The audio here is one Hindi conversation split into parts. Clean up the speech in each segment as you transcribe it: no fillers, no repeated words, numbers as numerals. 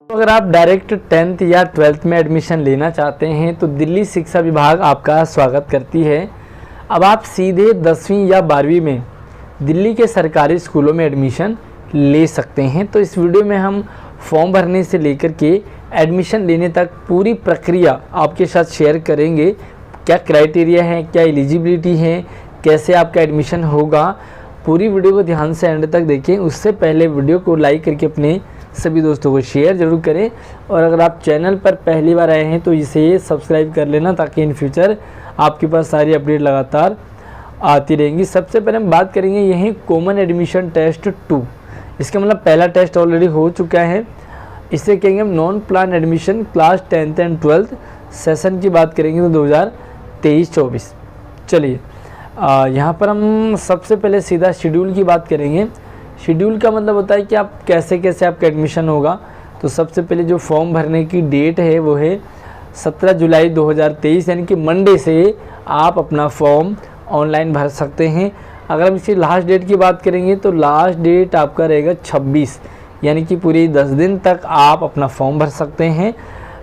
अगर आप डायरेक्ट 10th या 12th में एडमिशन लेना चाहते हैं तो दिल्ली शिक्षा विभाग आपका स्वागत करती है। अब आप सीधे 10वीं या 12वीं में दिल्ली के सरकारी स्कूलों में एडमिशन ले सकते हैं। तो इस वीडियो में हम फॉर्म भरने से लेकर के एडमिशन लेने तक पूरी प्रक्रिया आपके साथ शेयर करेंगे। क्या क्राइटेरिया है, क्या एलिजिबिलिटी है, कैसे आपका एडमिशन होगा। पूरी वीडियो को ध्यान से एंड तक देखें। उससे पहले वीडियो को लाइक करके अपने सभी दोस्तों को शेयर ज़रूर करें, और अगर आप चैनल पर पहली बार आए हैं तो इसे सब्सक्राइब कर लेना, ताकि इन फ्यूचर आपके पास सारी अपडेट लगातार आती रहेंगी। सबसे पहले हम बात करेंगे यही कॉमन एडमिशन टेस्ट 2। इसका मतलब पहला टेस्ट ऑलरेडी हो चुका है। इससे कहेंगे हम non plan admission class 10th and 12th session की बात करेंगे तो 2023-24। चलिए यहाँ पर हम सबसे पहले सीधा शेड्यूल की बात करेंगे। शेड्यूल का मतलब होता है कि आप कैसे कैसे आपका एडमिशन होगा। तो सबसे पहले जो फॉर्म भरने की डेट है वो है 17 जुलाई 2023, यानी कि मंडे से आप अपना फॉर्म ऑनलाइन भर सकते हैं। अगर हम इसकी लास्ट डेट की बात करेंगे तो लास्ट डेट आपका रहेगा 26, यानी कि पूरी 10 दिन तक आप अपना फॉर्म भर सकते हैं।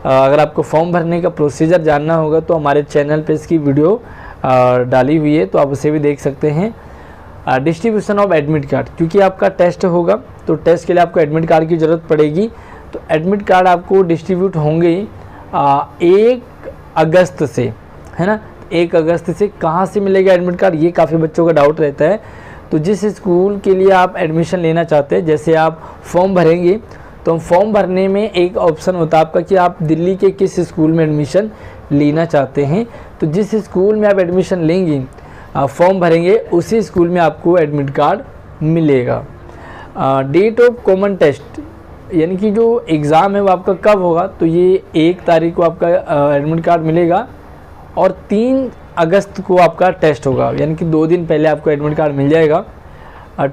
अगर आपको फॉर्म भरने का प्रोसीजर जानना होगा तो हमारे चैनल पे इसकी वीडियो डाली हुई है, तो आप उसे भी देख सकते हैं। डिस्ट्रीब्यूशन ऑफ एडमिट कार्ड, क्योंकि आपका टेस्ट होगा तो टेस्ट के लिए आपको एडमिट कार्ड की ज़रूरत पड़ेगी। तो एडमिट कार्ड आपको डिस्ट्रीब्यूट होंगे 1 अगस्त से, है ना। 1 अगस्त से कहाँ से मिलेगा एडमिट कार्ड, ये काफ़ी बच्चों का डाउट रहता है। तो जिस स्कूल के लिए आप एडमिशन लेना चाहते हैं, जैसे आप फॉर्म भरेंगे तो फॉर्म भरने में एक ऑप्शन होता है आपका कि आप दिल्ली के किस स्कूल में एडमिशन लेना चाहते हैं। तो जिस स्कूल में आप एडमिशन लेंगे, फॉर्म भरेंगे, उसी स्कूल में आपको एडमिट कार्ड मिलेगा। डेट ऑफ कॉमन टेस्ट, यानी कि जो एग्ज़ाम है वो आपका कब होगा, तो ये 1 तारीख को आपका एडमिट कार्ड मिलेगा और 3 अगस्त को आपका टेस्ट होगा, यानी कि 2 दिन पहले आपको एडमिट कार्ड मिल जाएगा।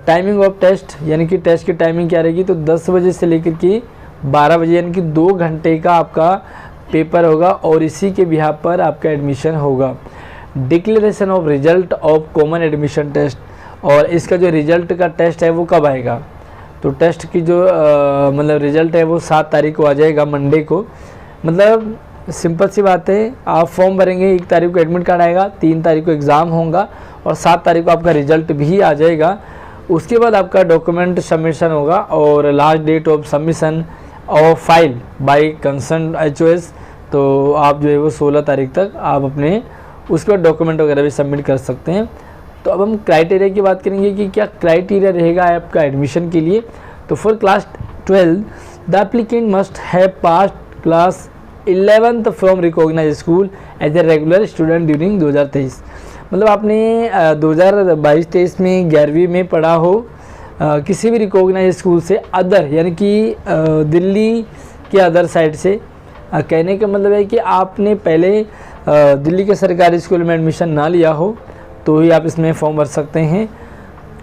टाइमिंग ऑफ टेस्ट, यानी कि टेस्ट की टाइमिंग क्या रहेगी, तो 10 बजे से लेकर के 12 बजे, यानी कि 2 घंटे का आपका पेपर होगा और इसी के बिहार पर आपका एडमिशन होगा। Declaration of result of common admission test, और इसका जो रिजल्ट का टेस्ट है वो कब आएगा, तो टेस्ट की जो मतलब रिजल्ट है वो 7 तारीख को आ जाएगा, मंडे को। मतलब सिंपल सी बात है, आप फॉर्म भरेंगे, 1 तारीख को एडमिट कार्ड आएगा, 3 तारीख को एग्ज़ाम होगा और 7 तारीख को आपका रिजल्ट भी आ जाएगा। उसके बाद आपका डॉक्यूमेंट सबमिशन होगा और last date of submission of file by concern HOS, तो आप जो है वो 16 तारीख तक आप अपने उसके बाद डॉक्यूमेंट वगैरह भी सबमिट कर सकते हैं। तो अब हम क्राइटेरिया की बात करेंगे कि क्या क्राइटेरिया रहेगा आपका एडमिशन के लिए। तो for class 12 the applicant must have passed class 11th from recognise school as a regular student during 2023। मतलब आपने 2022-23 में 11वीं में पढ़ा हो किसी भी रिकॉग्नाइज स्कूल से, अदर यानी कि दिल्ली के अदर साइड से। कहने का मतलब है कि आपने पहले दिल्ली के सरकारी स्कूल में एडमिशन ना लिया हो तो ही आप इसमें फॉर्म भर सकते हैं।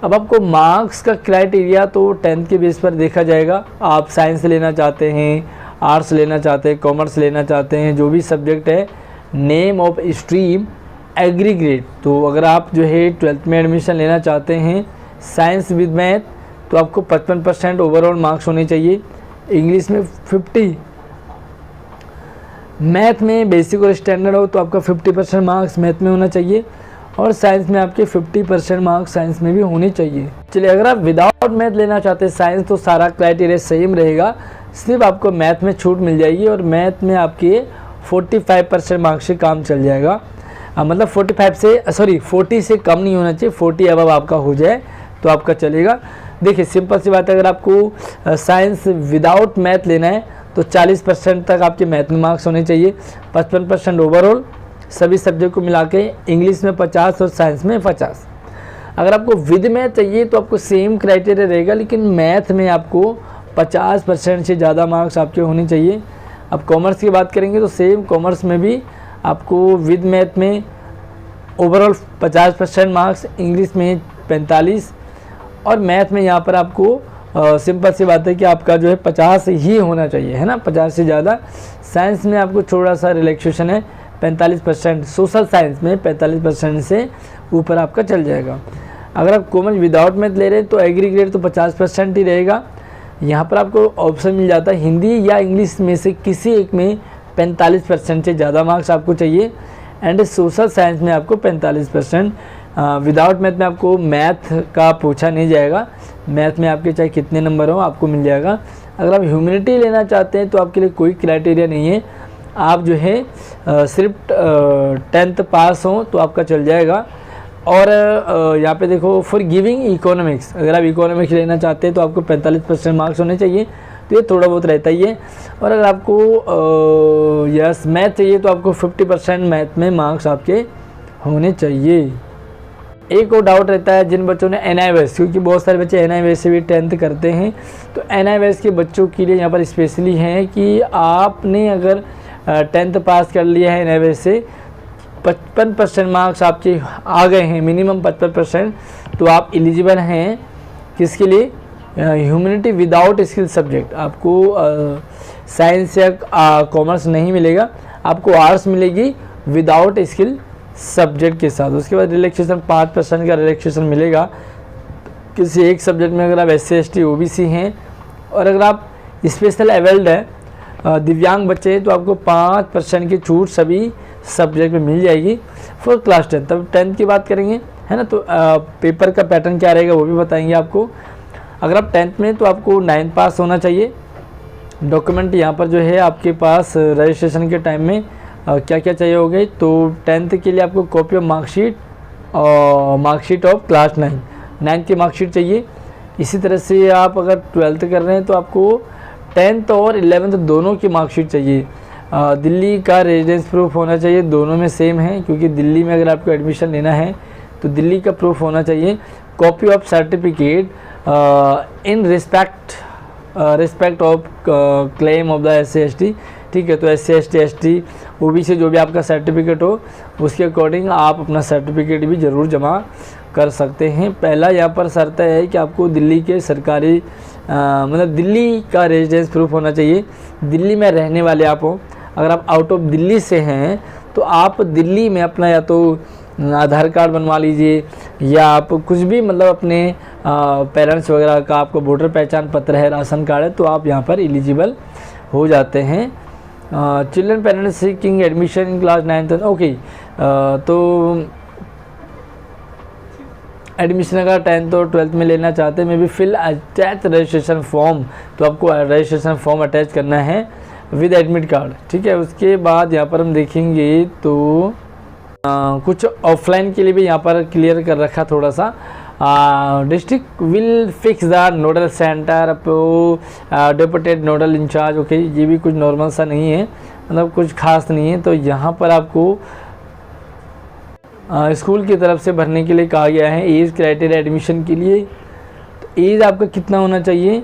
अब आपको मार्क्स का क्राइटेरिया तो 10th के बेस पर देखा जाएगा। आप साइंस लेना चाहते हैं, आर्ट्स लेना चाहते हैं, कॉमर्स लेना चाहते हैं, जो भी सब्जेक्ट है, नेम ऑफ स्ट्रीम, एग्रीग्रेड। तो अगर आप जो है 12th में एडमिशन लेना चाहते हैं साइंस विद मैथ, तो आपको 55% ओवरऑल मार्क्स होने चाहिए, इंग्लिश में 50, मैथ में बेसिक और स्टैंडर्ड हो तो आपका 50% मार्क्स मैथ में होना चाहिए, और साइंस में आपके 50% मार्क्स साइंस में भी होने चाहिए। चलिए, अगर आप विदाउट मैथ लेना चाहते हैं साइंस, तो सारा क्राइटेरिया सेम रहेगा, सिर्फ आपको मैथ में छूट मिल जाएगी और मैथ में आपके 45% मार्क्स से काम चल जाएगा। मतलब 40 से कम नहीं होना चाहिए, 40 अबव आपका हो जाए तो आपका चलेगा। देखिए सिंपल सी बात है, अगर आपको साइंस विदाउट मैथ लेना है तो 40% तक आपके मैथ में मार्क्स होने चाहिए, 55% ओवरऑल सभी सब्जेक्ट को मिला के, इंग्लिश में 50 और साइंस में 50। अगर आपको विद मैथ चाहिए तो आपको सेम क्राइटेरिया रहेगा, लेकिन मैथ में आपको 50% से ज़्यादा मार्क्स आपके होने चाहिए। अब कॉमर्स की बात करेंगे तो सेम कॉमर्स में भी आपको विद मैथ में ओवरऑल 50% मार्क्स, इंग्लिश में 45, और मैथ में यहाँ पर आपको सिंपल सी बात है कि आपका जो है 50 ही होना चाहिए, है ना, 50 से ज़्यादा। साइंस में आपको थोड़ा सा रिलैक्सेशन है, 45%, सोशल साइंस में 45% से ऊपर आपका चल जाएगा। अगर आप कॉमर्स विदाउट मैथ ले रहे हैं तो एग्रीग्रेड तो 50% ही रहेगा। यहाँ पर आपको ऑप्शन मिल जाता है हिंदी या इंग्लिश में से किसी एक में 45% से ज़्यादा मार्क्स आपको चाहिए, एंड सोशल साइंस में आपको 45%। विदाउट मैथ में आपको मैथ का पूछा नहीं जाएगा, मैथ में आपके चाहे कितने नंबर हो आपको मिल जाएगा। अगर आप ह्यूमैनिटी लेना चाहते हैं तो आपके लिए कोई क्राइटेरिया नहीं है, आप जो है सिर्फ 10th पास हो तो आपका चल जाएगा। और यहाँ पे देखो फॉर गिविंग इकोनॉमिक्स, अगर आप इकोनॉमिक्स लेना चाहते हैं तो आपको 45% मार्क्स होने चाहिए, तो ये थोड़ा बहुत रहता ही है। और अगर आपको यस मैथ चाहिए तो आपको 50% मैथ में मार्क्स आपके होने चाहिए। एक और डाउट रहता है जिन बच्चों ने NIVS, क्योंकि बहुत सारे बच्चे NIVS से भी 10th करते हैं, तो NIVS के बच्चों के लिए यहाँ पर स्पेशली है कि आपने अगर 10th पास कर लिया है NIVS से, 55% मार्क्स आपके आ गए हैं, मिनिमम 55%, तो आप एलिजिबल हैं किसके लिए, ह्यूमैनिटी विदाउट स्किल सब्जेक्ट। आपको साइंस या कॉमर्स नहीं मिलेगा, आपको आर्ट्स मिलेगी विदाउट स्किल सब्जेक्ट के साथ। उसके बाद रिलैक्सेशन 5% का रिलैक्सेशन मिलेगा किसी एक सब्जेक्ट में अगर आप SC ST OBC हैं, और अगर आप स्पेशल एबल्ड है दिव्यांग बच्चे हैं तो आपको 5% की छूट सभी सब्जेक्ट में मिल जाएगी फॉर क्लास 10। तब 10th की बात करेंगे, है ना, तो पेपर का पैटर्न क्या रहेगा वो भी बताएंगे आपको। अगर आप 10th में तो आपको 9th पास होना चाहिए। डॉक्यूमेंट यहाँ पर जो है आपके पास रजिस्ट्रेशन के टाइम में क्या क्या चाहिए होगे, तो 10th के लिए आपको कॉपी ऑफ मार्कशीट और मार्कशीट ऑफ क्लास 9 की मार्कशीट चाहिए। इसी तरह से आप अगर 12th कर रहे हैं तो आपको 10th और 11th दोनों की मार्कशीट चाहिए। दिल्ली का रेजिडेंस प्रूफ होना चाहिए, दोनों में सेम है, क्योंकि दिल्ली में अगर आपको एडमिशन लेना है तो दिल्ली का प्रूफ होना चाहिए। Copy of certificate in respect of claim of the SC ST, ठीक है, तो SC ST ST OBC जो भी आपका सर्टिफिकेट हो उसके अकॉर्डिंग आप अपना सर्टिफिकेट भी ज़रूर जमा कर सकते हैं। पहला यहाँ पर शर्त है कि आपको दिल्ली के सरकारी मतलब दिल्ली का रेजिडेंस प्रूफ होना चाहिए, दिल्ली में रहने वाले आप हो। अगर आप आउट ऑफ दिल्ली से हैं तो आप दिल्ली में अपना या तो आधार कार्ड बनवा लीजिए, या आप कुछ भी मतलब अपने पेरेंट्स वगैरह का आपको वोटर पहचान पत्र है, राशन कार्ड है, तो आप यहाँ पर एलिजिबल हो जाते हैं। Children parents seeking admission in class 9th, okay, तो एडमिशन अगर 10th और 12th में लेना चाहते हैं, may be fill attach registration form, तो आपको रजिस्ट्रेशन फॉर्म अटैच करना है विद एडमिट कार्ड, ठीक है। उसके बाद यहाँ पर हम देखेंगे तो कुछ ऑफलाइन के लिए भी यहाँ पर क्लियर कर रखा थोड़ा सा। District will fix the nodal center deputed nodal incharge, okay, ये भी कुछ नॉर्मल सा नहीं है, मतलब कुछ खास नहीं है। तो यहाँ पर आपको स्कूल की तरफ से भरने के लिए कहा गया है एज क्राइटेरिया एडमिशन के लिए। तो एज आपका कितना होना चाहिए,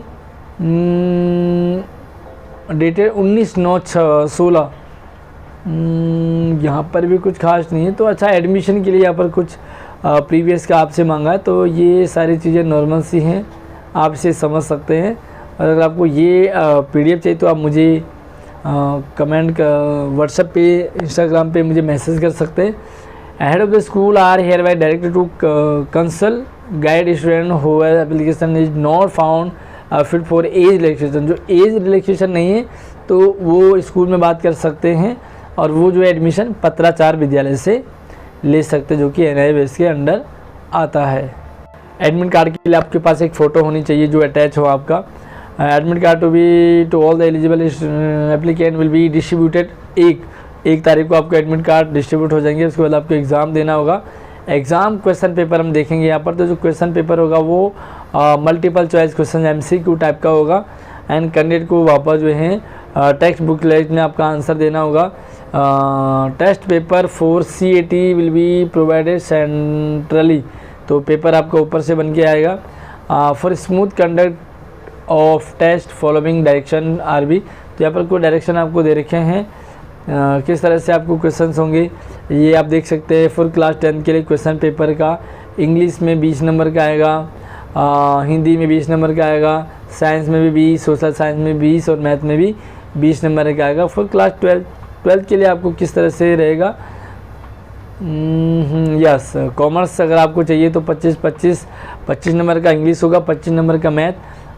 डेटेड 19/9/16, यहाँ पर भी कुछ खास नहीं है। तो अच्छा, एडमिशन के लिए यहाँ पर कुछ प्रीवियस का आपसे मांगा है, तो ये सारी चीज़ें नॉर्मल सी हैं, आप इसे समझ सकते हैं। और अगर आपको ये PDF चाहिए तो आप मुझे कमेंट व्हाट्सएप पे, इंस्टाग्राम पे मुझे मैसेज कर सकते हैं। Head of the school are hereby directed to counsel guide student who application is not found fit for age relaxation. जो एज रिलैक्सेशन नहीं है तो वो स्कूल में बात कर सकते हैं, और वो जो एडमिशन पत्राचार विद्यालय से ले सकते हैं, जो कि NIVS के अंडर आता है। एडमिट कार्ड के लिए आपके पास एक फ़ोटो होनी चाहिए जो अटैच हो आपका। Admit card to be to all the eligible applicant will be distributed, एक तारीख को आपको एडमिट कार्ड डिस्ट्रीब्यूट हो जाएंगे। उसके बाद आपको एग्ज़ाम देना होगा। एग्ज़ाम क्वेश्चन पेपर हम देखेंगे यहाँ पर, तो जो क्वेश्चन पेपर होगा वो multiple choice question MCQ type का होगा, एंड कैंडिडेट को वापस जो है टेक्स्ट बुकलेट में आपका आंसर देना होगा। Test paper for CAT will be provided centrally, तो पेपर आपका ऊपर से बन के आएगा। For smooth conduct of test following direction RB, तो यहाँ पर कोई डायरेक्शन आपको दे रखे हैं किस तरह से आपको क्वेश्चंस होंगे, ये आप देख सकते हैं। फॉर क्लास 10 के लिए क्वेश्चन पेपर का इंग्लिश में 20 नंबर का आएगा, हिंदी में 20 नंबर का आएगा, साइंस में भी 20, सोशल साइंस में 20 और मैथ में भी 20 नंबर का आएगा। फॉर क्लास 12th के लिए आपको किस तरह से रहेगा, यस, कॉमर्स अगर आपको चाहिए तो 25 नंबर का इंग्लिश होगा, 25 नंबर का मैथ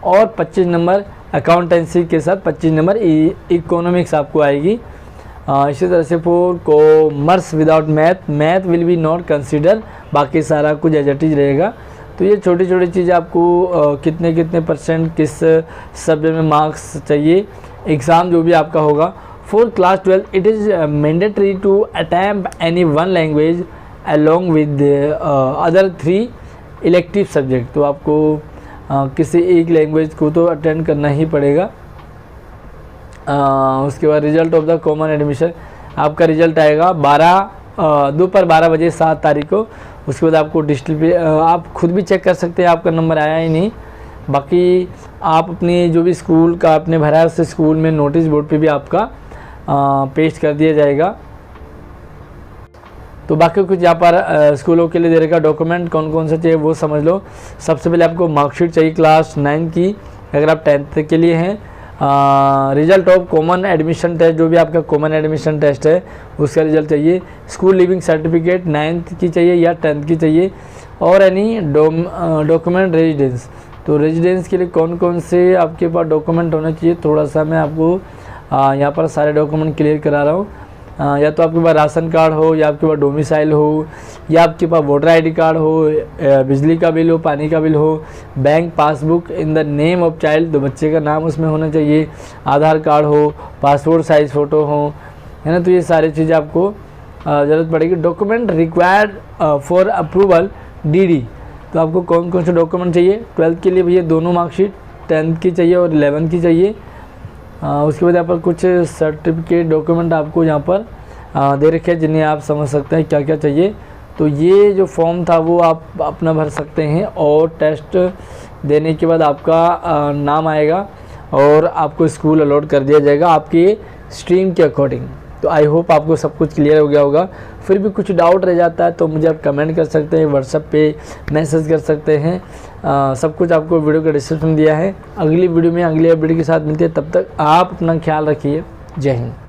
और 25 नंबर अकाउंटेंसी के साथ 25 नंबर इकोनॉमिक्स आपको आएगी। इसी तरह से for commerce without math will be not consider, बाकी सारा कुछ एज इट इज रहेगा। तो ये छोटी छोटी चीज़ें आपको कितने परसेंट किस सब्जेक्ट में मार्क्स चाहिए, एग्ज़ाम जो भी आपका होगा। For class 12 it is mandatory to attempt any one language along with other 3 elective subject. तो आपको किसी एक लैंग्वेज को तो अटेंड करना ही पड़ेगा। उसके बाद result of the common admission, आपका रिजल्ट आएगा दोपहर 12 बजे 7 तारीख को। उसके बाद आपको डिजिटल पे आप खुद भी चेक कर सकते हैं आपका नंबर आया ही नहीं। बाकी आप अपनी जो भी स्कूल का आपने भरा है उस स्कूल में नोटिस बोर्ड पे भी आपका पेस्ट कर दिया जाएगा। तो बाकी कुछ यहाँ पर स्कूलों के लिए दे रखा डॉक्यूमेंट कौन कौन से चाहिए वो समझ लो। सबसे पहले आपको मार्कशीट चाहिए क्लास 9 की अगर आप 10th के लिए हैं। Result of common admission test, जो भी आपका कॉमन एडमिशन टेस्ट है उसका रिजल्ट चाहिए। स्कूल लिविंग सर्टिफिकेट 9th की चाहिए या 10th की चाहिए। और एनी डॉक्यूमेंट रेजिडेंस, तो रेजिडेंस के लिए कौन कौन से आपके पास डॉक्यूमेंट होने चाहिए, थोड़ा सा मैं आपको यहाँ पर सारे डॉक्यूमेंट क्लियर करा रहा हूँ। या तो आपके पास राशन कार्ड हो, या आपके पास डोमिसाइल हो, या आपके पास वोटर आईडी कार्ड हो, बिजली का बिल हो, पानी का बिल हो, bank passbook in the name of child, तो बच्चे का नाम उसमें होना चाहिए, आधार कार्ड हो, पासपोर्ट साइज़ फ़ोटो हो, है ना। तो ये सारी चीज़ें आपको ज़रूरत पड़ेगी। Document required for approval DD, तो आपको कौन कौन से डॉक्यूमेंट चाहिए 12th के लिए भैया, दोनों मार्कशीट 10th की चाहिए और 11th की चाहिए। उसके बाद यहाँ पर कुछ सर्टिफिकेट डॉक्यूमेंट आपको यहाँ पर दे रखे हैं जिन्हें आप समझ सकते हैं क्या क्या चाहिए। तो ये जो फॉर्म था वो आप अपना भर सकते हैं और टेस्ट देने के बाद आपका नाम आएगा और आपको स्कूल अलॉट कर दिया जाएगा आपके स्ट्रीम के अकॉर्डिंग। तो आई होप आपको सब कुछ क्लियर हो गया होगा। फिर भी कुछ डाउट रह जाता है तो मुझे आप कमेंट कर सकते हैं, व्हाट्सएप पे मैसेज कर सकते हैं। सब कुछ आपको वीडियो के डिस्क्रिप्शन में दिया है। अगली वीडियो में अगले अपडेट के साथ मिलते हैं, तब तक आप अपना ख्याल रखिए। जय हिंद।